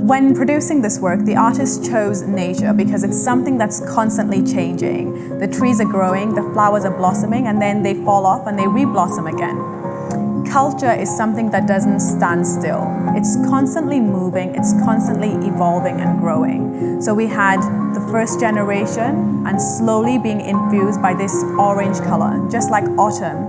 When producing this work, the artist chose nature because it's something that's constantly changing. The trees are growing, the flowers are blossoming, and then they fall off and they re-blossom again. Culture is something that doesn't stand still. It's constantly moving, it's constantly evolving and growing. So we had the first generation and slowly being infused by this orange color, just like autumn.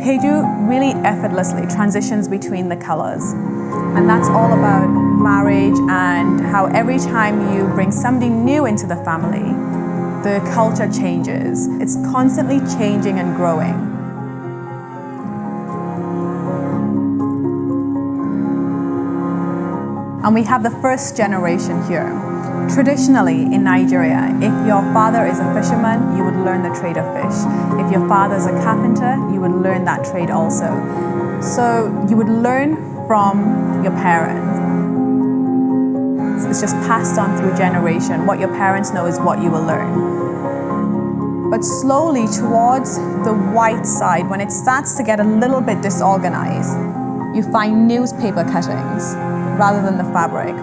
Heju really effortlessly transitions between the colors. And that's all about marriage and how every time you bring somebody new into the family, the culture changes. It's constantly changing and growing. And we have the first generation here. Traditionally in Nigeria, if your father is a fisherman, you would learn the trade of fish. If your father is a carpenter, you would learn that trade also. So you would learn from your parents. It's just passed on through generation. What your parents know is what you will learn. But slowly towards the white side, when it starts to get a little bit disorganized, you find newspaper cuttings rather than the fabric.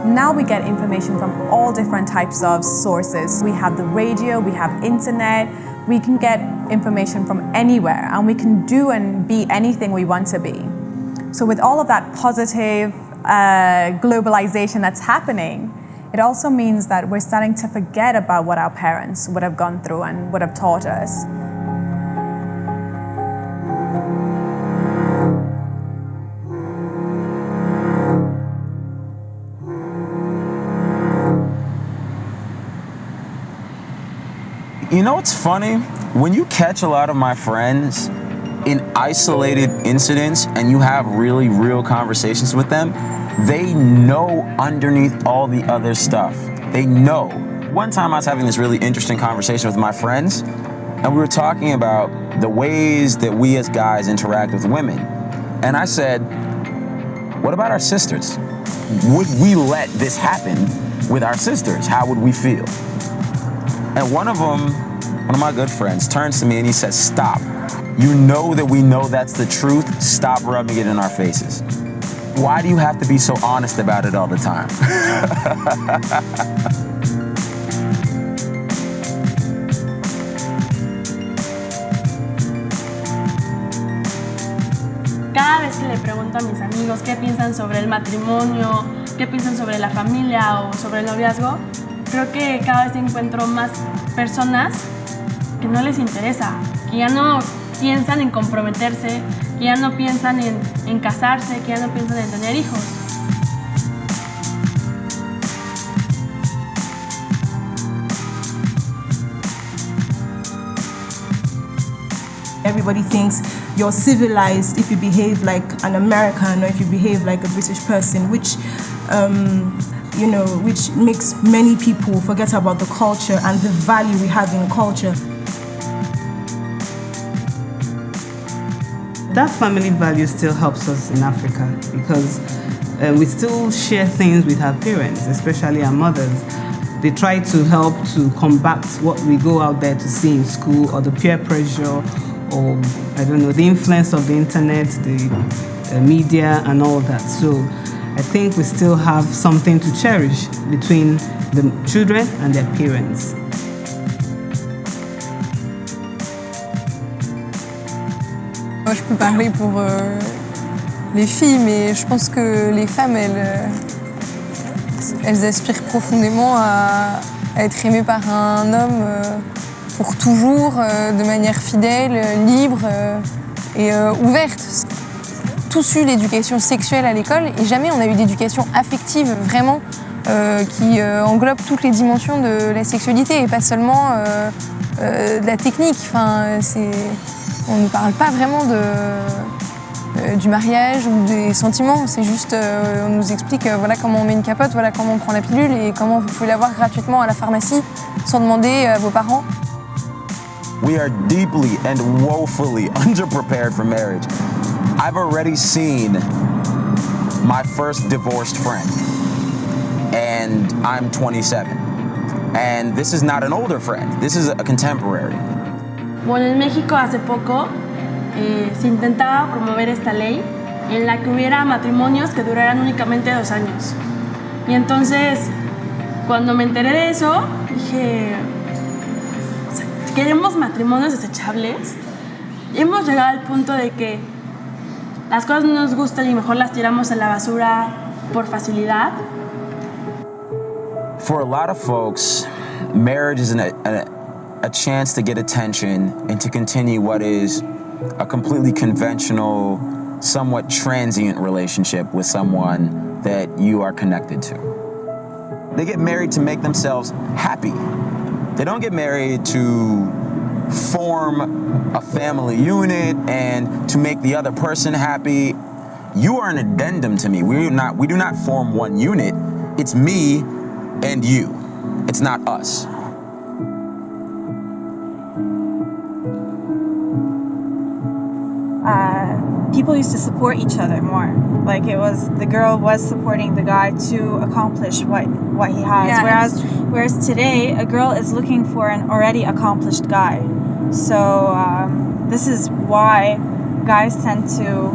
Now we get information from all different types of sources. We have the radio, we have internet, we can get information from anywhere, and we can do and be anything we want to be. So with all of that positive globalization that's happening, it also means that we're starting to forget about what our parents would have gone through and would have taught us. You know what's funny? When you catch a lot of my friends in isolated incidents and you have really real conversations with them, they know underneath all the other stuff. They know. One time I was having this really interesting conversation with my friends, and we were talking about the ways that we as guys interact with women. And I said, what about our sisters? Would we let this happen with our sisters? How would we feel? And one of my good friends, turns to me and he says, stop. You know that we know that's the truth. Stop rubbing it in our faces. Why do you have to be so honest about it all the time? Cada vez que le pregunto a mis amigos qué piensan sobre el matrimonio, qué piensan sobre la familia o sobre el noviazgo, creo que cada vez encuentro más personas que no les interesa, que ya no piensan en comprometerse, que ya no piensan en casarse, que ya no piensan en tener hijos. Everybody thinks you're civilized if you behave like an American or if you behave like a British person, which which makes many people forget about the culture and the value we have in culture. That family value still helps us in Africa because we still share things with our parents, especially our mothers. They try to help to combat what we go out there to see in school, or the peer pressure, or the influence of the internet, the media and all that. So I think we still have something to cherish between the children and their parents. Moi, je peux parler pour les filles, mais je pense que les femmes, elles aspirent profondément à être aimées par un homme pour toujours, de manière fidèle, libre et ouverte. Tous eu l'éducation sexuelle à l'école et jamais on a eu d'éducation affective vraiment qui englobe toutes les dimensions de la sexualité et pas seulement de la technique. Enfin, on ne parle pas vraiment du mariage ou des sentiments, c'est juste, on nous explique voilà comment on met une capote, voilà comment on prend la pilule et comment vous pouvez l'avoir gratuitement à la pharmacie sans demander à vos parents. We are deeply and woefully underprepared for marriage. I've already seen my first divorced friend, and I'm 27. And this is not an older friend, this is a contemporary. Bueno, en México hace poco se intentaba promover esta ley en la que hubiera matrimonios que duraran únicamente 2 años. Y entonces, cuando me enteré de eso, dije, o sea, ¿queremos matrimonios desechables? Y hemos llegado al punto de que las cosas no nos gustan y mejor las tiramos a la basura por facilidad. For a lot of folks, marriage is a chance to get attention and to continue what is a completely conventional, somewhat transient relationship with someone that you are connected to. They get married to make themselves happy. They don't get married to form a family unit and to make the other person happy. You are an addendum to me. We do not form one unit. It's me and you. It's not us. People used to support each other more. Like the girl was supporting the guy to accomplish what he has. Yeah, Whereas today, a girl is looking for an already accomplished guy. So this is why guys tend to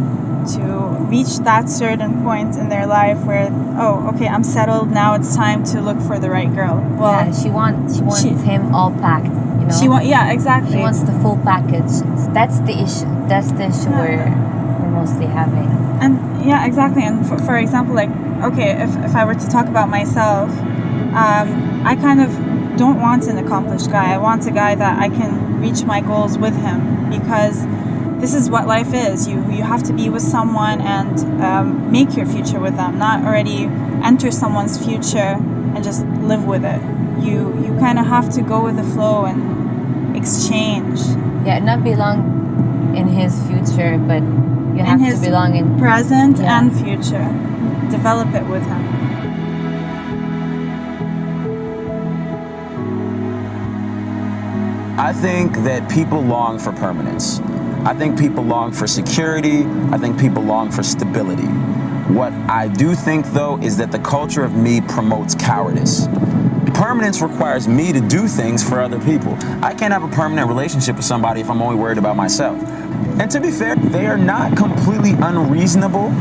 reach that certain point in their life where, oh, okay, I'm settled, now it's time to look for the right girl. Well, yeah, she wants him all packed, you know? Yeah, exactly. She wants the full package. That's the issue. That's the issue we're mostly having. And yeah, exactly. And for example, like, okay, if I were to talk about myself, I kind of don't want an accomplished guy. I want a guy that I can reach my goals with him, because this is what life is. You have to be with someone and make your future with them, not already enter someone's future and just live with it. You kind of have to go with the flow and exchange. Yeah, not belong in his future, but you have to belong in present and future. Develop it with him. I think that people long for permanence. I think people long for security. I think people long for stability. What I do think, though, is that the culture of me promotes cowardice. Permanence requires me to do things for other people. I can't have a permanent relationship with somebody if I'm only worried about myself. And to be fair, they are not completely unreasonable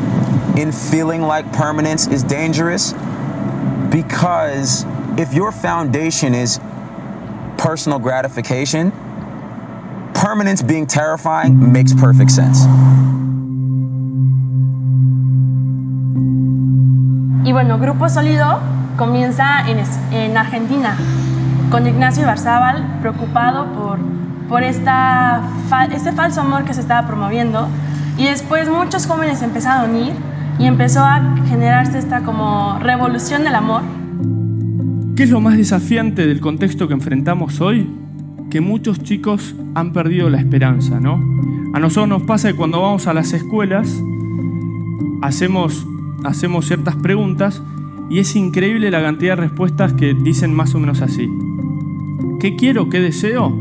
in feeling like permanence is dangerous, because if your foundation is personal gratification, permanence being terrifying makes perfect sense. Y bueno, Grupo Sólido comienza en Argentina, con Ignacio Ibarzábal preocupado por este falso amor que se estaba promoviendo, y después muchos jóvenes empezaron a unir y empezó a generarse esta como revolución del amor. ¿Qué es lo más desafiante del contexto que enfrentamos hoy? Que muchos chicos han perdido la esperanza, ¿no? A nosotros nos pasa que cuando vamos a las escuelas hacemos ciertas preguntas y es increíble la cantidad de respuestas que dicen más o menos así. ¿Qué quiero? ¿Qué deseo?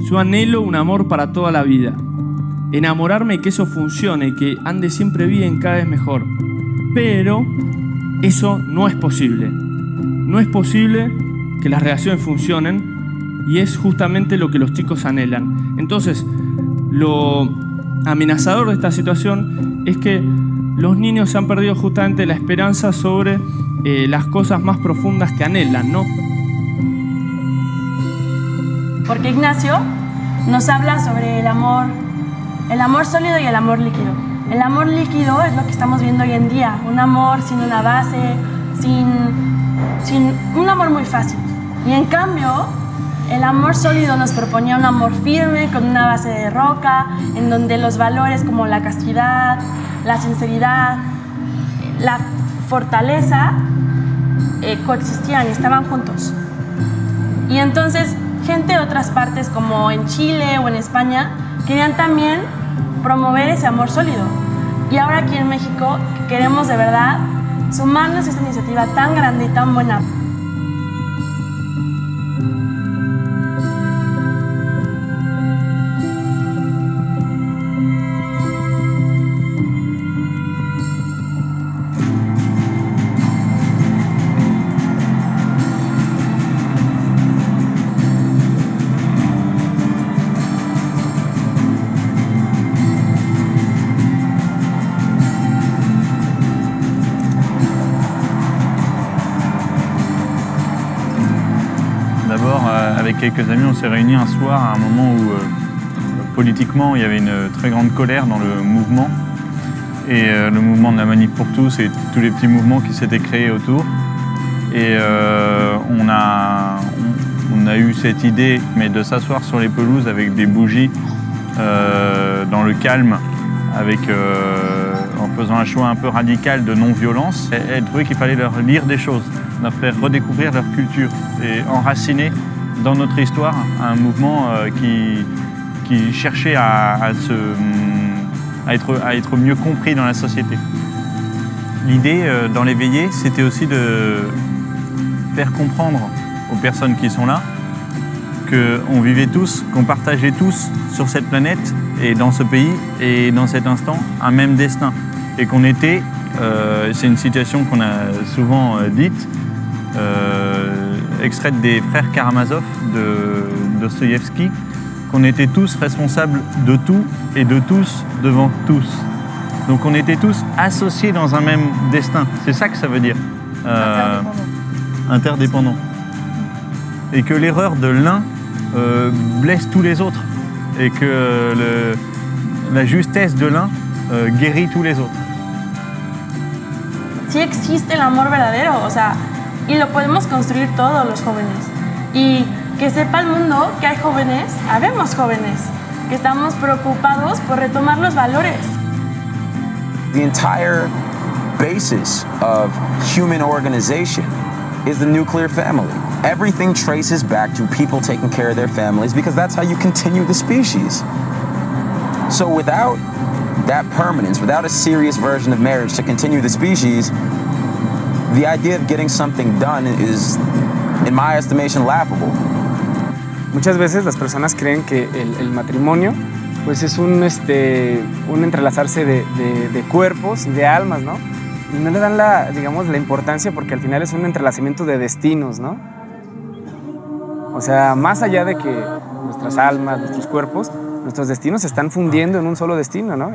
Yo anhelo un amor para toda la vida. Enamorarme y que eso funcione, que ande siempre bien, cada vez mejor. Pero eso no es posible. No es posible que las relaciones funcionen, y es justamente lo que los chicos anhelan. Entonces, lo amenazador de esta situación es que los niños han perdido justamente la esperanza sobre las cosas más profundas que anhelan, ¿no? Porque Ignacio nos habla sobre el amor sólido y el amor líquido. El amor líquido es lo que estamos viendo hoy en día, un amor sin una base, sin un amor muy fácil. Y en cambio, el amor sólido nos proponía un amor firme, con una base de roca, en donde los valores como la castidad, la sinceridad, la fortaleza coexistían y estaban juntos. Y entonces gente de otras partes como en Chile o en España querían también promover ese amor sólido. Y ahora aquí en México queremos de verdad sumarnos a esta iniciativa tan grande y tan buena. Avec quelques amis, on s'est réunis un soir à un moment où politiquement il y avait une très grande colère dans le mouvement et le mouvement de la manif pour tous et tous les petits mouvements qui s'étaient créés autour. Et on a eu cette idée mais de s'asseoir sur les pelouses avec des bougies dans le calme, en faisant un choix un peu radical de non-violence. Elle trouvait qu'il fallait leur lire des choses, leur faire redécouvrir leur culture et enraciner dans notre histoire un mouvement qui cherchait à être mieux compris dans la société. L'idée dans les veillées, c'était aussi de faire comprendre aux personnes qui sont là qu'on vivait tous, qu'on partageait tous sur cette planète et dans ce pays et dans cet instant un même destin. Et qu'on était, c'est une citation qu'on a souvent dite, extraite des frères Karamazov de Dostoïevski, qu'on était tous responsables de tout et de tous devant tous. Donc on était tous associés dans un même destin. C'est ça que ça veut dire. Interdépendant. Et que l'erreur de l'un blesse tous les autres. Et que la justesse de l'un guérit tous les autres. Sí existe el amor verdadero, o sea, y lo podemos construir todos los jóvenes. Y que sepa el mundo que hay jóvenes, habemos jóvenes, que estamos preocupados por retomar los valores. The entire basis of human organization is the nuclear family. Everything traces back to people taking care of their families because that's how you continue the species. So without that permanence, without a serious version of marriage to continue the species, the idea of getting something done is, in my estimation, laughable. Muchas veces las personas creen que el matrimonio pues es un entrelazarse de cuerpos y de almas, ¿no? Y no le dan la importancia porque al final es un entrelazamiento de destinos, ¿no? O sea, más allá de que nuestras almas, nuestros cuerpos, nuestros destinos se están fundiendo en un solo destino, ¿no?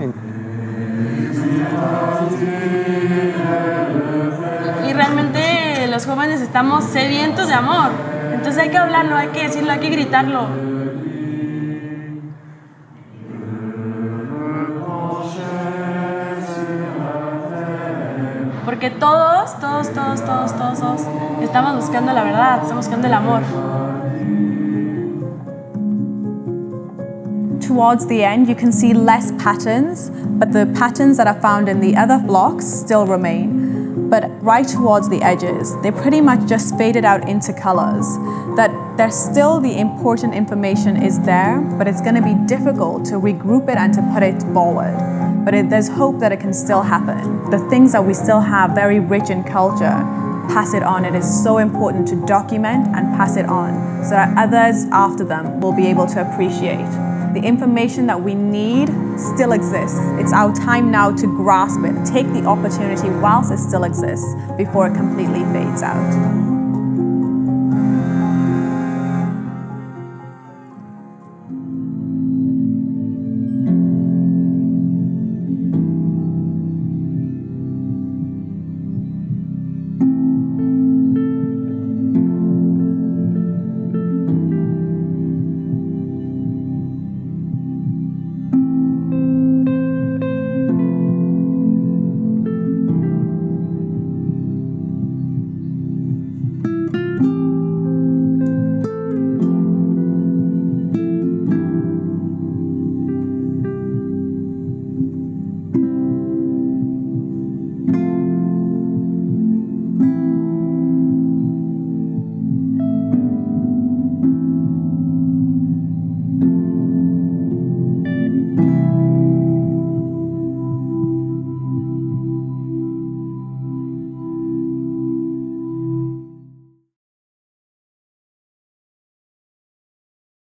Y realmente los jóvenes estamos sedientos de amor. Entonces hay que hablarlo, hay que decirlo, hay que gritarlo. Porque todos estamos buscando la verdad, estamos buscando el amor. Towards the end, you can see less patterns, but the patterns that are found in the other blocks still remain. But right towards the edges, they pretty much just faded out into colors. That there's still the important information is there, but it's going to be difficult to regroup it and to put it forward. But there's hope that it can still happen. The things that we still have very rich in culture, pass it on. It is so important to document and pass it on so that others after them will be able to appreciate. The information that we need still exists. It's our time now to grasp it, take the opportunity whilst it still exists before it completely fades out.